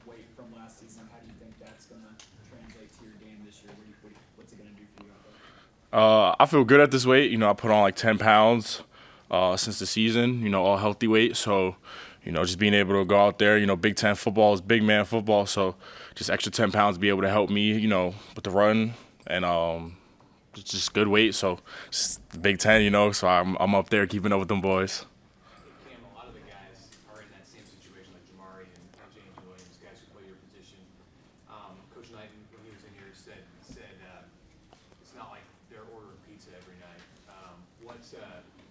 weight from last season. How do you think that's going to translate to your game this year? What's it going to do for you out there? I feel good at this weight. I put on like 10 pounds since the season, all healthy weight. So, just being able to go out there, Big Ten football is big man football. So just extra 10 pounds to be able to help me, with the run and it's just good weight. So just the Big Ten, so I'm up there keeping up with them boys. Cam, a lot of the guys are in that same situation, like Jamari and James Williams, guys who play your position. Coach Knighton, when he was in here, said it's not like they're ordering pizza every night.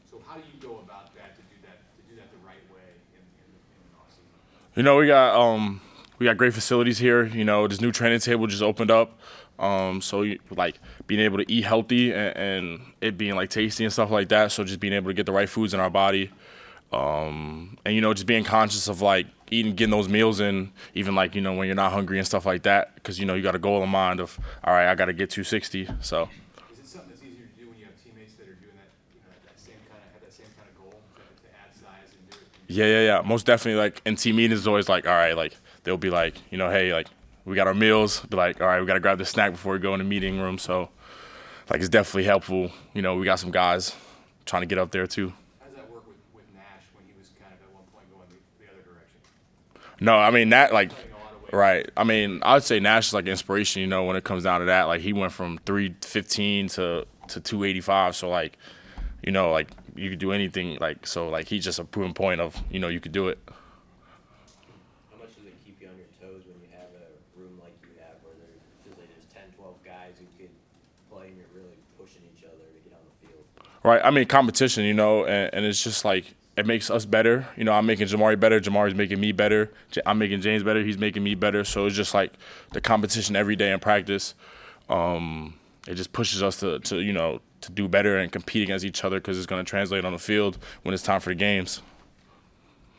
So how do you go about that to do that the right way in the offseason? We got great facilities here. This new training table just opened up. So like being able to eat healthy and it being like tasty and stuff like that. So just being able to get the right foods in our body. And just being conscious of like getting those meals in, even like, when you're not hungry and stuff like that. Because, you got a goal in mind of, all right, I got to get 260. So. Is it something that's easier to do when you have teammates that are doing that, that same kind of goal to add size and do it? Yeah. Most definitely. Like in team meetings, it's always like, all right, like they'll be like, hey, like we got our meals. Be like, all right, we got to grab the snack before we go in the meeting room. So, like, it's definitely helpful. We got some guys trying to get up there too. How does that work with Nash when he was kind of at one point going the other direction? No, I mean that like. Right. I mean, I would say Nash is like inspiration, when it comes down to that. Like he went from 315 to 285. So like, like you could do anything. Like so, like he's just a proven point of you could do it. How much does it keep you on your toes when you have a room like you have, where there feels like there's 10, 12 guys who could play and you're really pushing each other to get on the field? Right. I mean, competition, and it's just like. It makes us better. I'm making Jamari better. Jamari's making me better. I'm making James better. He's making me better. So it's just like the competition every day in practice. It just pushes us to do better and compete against each other because it's going to translate on the field when it's time for the games.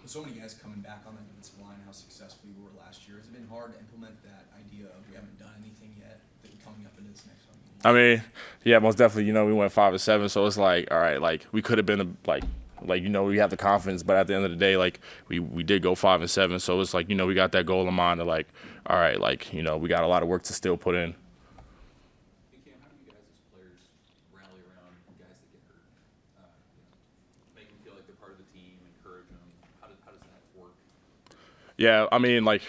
With so many guys coming back on the defensive line, how successful you were last year, has it been hard to implement that idea of we haven't done anything yet coming up into this next one? I mean, yeah, most definitely. We went 5-7, so it's like, all right, like we could have been like we have the confidence, but at the end of the day, like we did go 5-7, so it's like we got that goal in mind of like, all right, like we got a lot of work to still put in. Hey Cam, how do you guys as players rally around guys that get hurt? Make them feel like they're part of the team, encourage them. How does that work? Yeah, I mean, like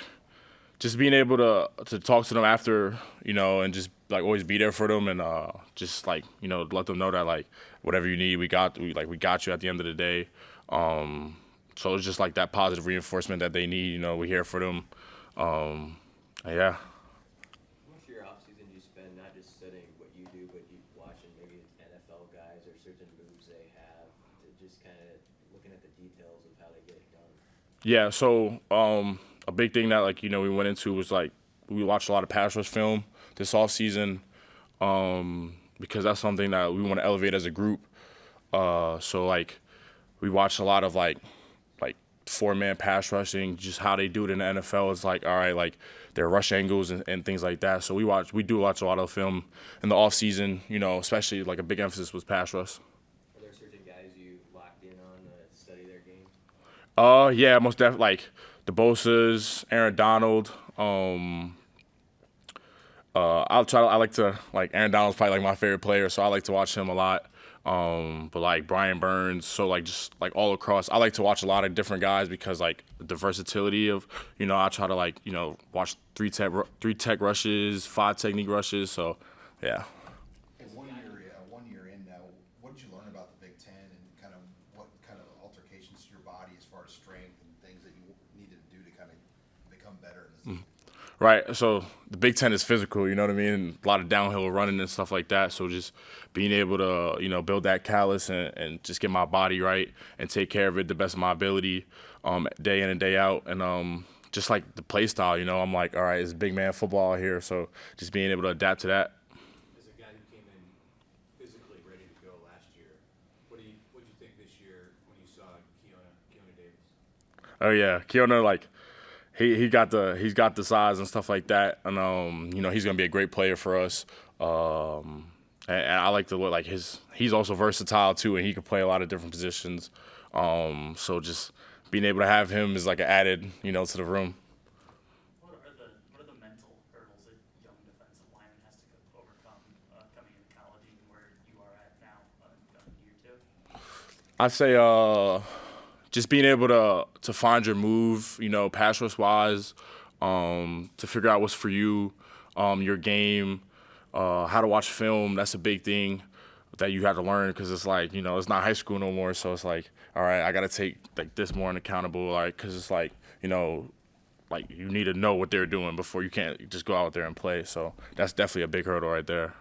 just being able to talk to them after, and just like always be there for them and just like let them know that like whatever you need, we got you at the end of the day. So it's just like that positive reinforcement that they need. We're here for them. Yeah. How much of your offseason do you spend not just studying what you do, but you watching maybe NFL guys or certain moves they have, to just kind of looking at the details of how they get it done? Yeah. So a big thing that like we went into was like we watched a lot of pass rush film this offseason. Because that's something that we want to elevate as a group. So like we watched a lot of like 4-man pass rushing, just how they do it in the NFL. It's like, all right, like their rush angles and things like that. So we do watch a lot of film in the off season, especially like a big emphasis was pass rush. Are there certain guys you locked in on to study their game? Yeah, most definitely like the Bosa's, Aaron Donald, I like to like Aaron Donald's probably like my favorite player, so I like to watch him a lot. But like Brian Burns, so like just like all across, I like to watch a lot of different guys because like the versatility of I try to like watch three tech rushes, 5 technique rushes. So yeah. One year in now, what did you learn about the Big Ten and kind of what kind of altercations to your body as far as strength and things that you needed to do to kind of become better in this? Right, so the Big Ten is physical, you know what I mean? And a lot of downhill running and stuff like that. So just being able to, build that callus and just get my body right and take care of it the best of my ability, day in and day out. And just like the play style, I'm like, all right, it's big man football here. So just being able to adapt to that. As a guy who came in physically ready to go last year, what did you think this year when you saw Kiona Davis? Oh yeah, Kiona, like he's got the size and stuff like that, and he's gonna be a great player for us. And I like to look like he's also versatile too, and he can play a lot of different positions. So just being able to have him is like an added, to the room. Are I'd say just being able to find your move, you know, pass rush wise, to figure out what's for you, your game, how to watch film. That's a big thing that you have to learn because it's like, you know, it's not high school no more. So it's like, all right, I got to take like this more accountable, like, because it's like, you know, like you need to know what they're doing before you can't just go out there and play. So that's definitely a big hurdle right there.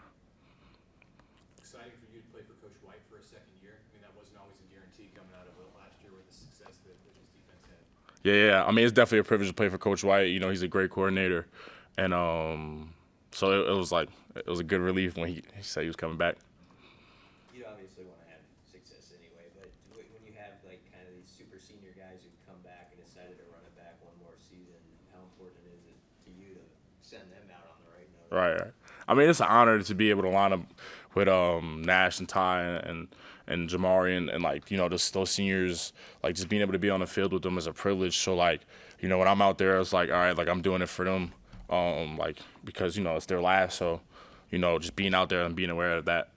Exciting for you to play for Coach Wyatt for a second year. I mean, that wasn't always a guarantee coming out of it last year with the success that his defense had. Yeah. I mean, it's definitely a privilege to play for Coach Wyatt. You know, he's a great coordinator, and so it was like it was a good relief when he said he was coming back. You obviously want to have success anyway, but when you have like kind of these super senior guys who come back and decided to run it back one more season, how important is it to you to send them out on the right note? Right. I mean, it's an honor to be able to line up with Nash and Ty and Jamari and like, you know, those seniors, like just being able to be on the field with them is a privilege. So like, you know, when I'm out there, it's like, all right, like I'm doing it for them, like because, you know, it's their last. So, you know, just being out there and being aware of that.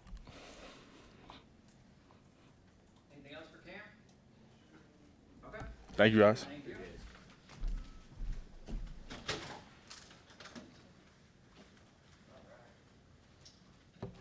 Anything else for Cam? Okay. Thank you, guys. Thank you.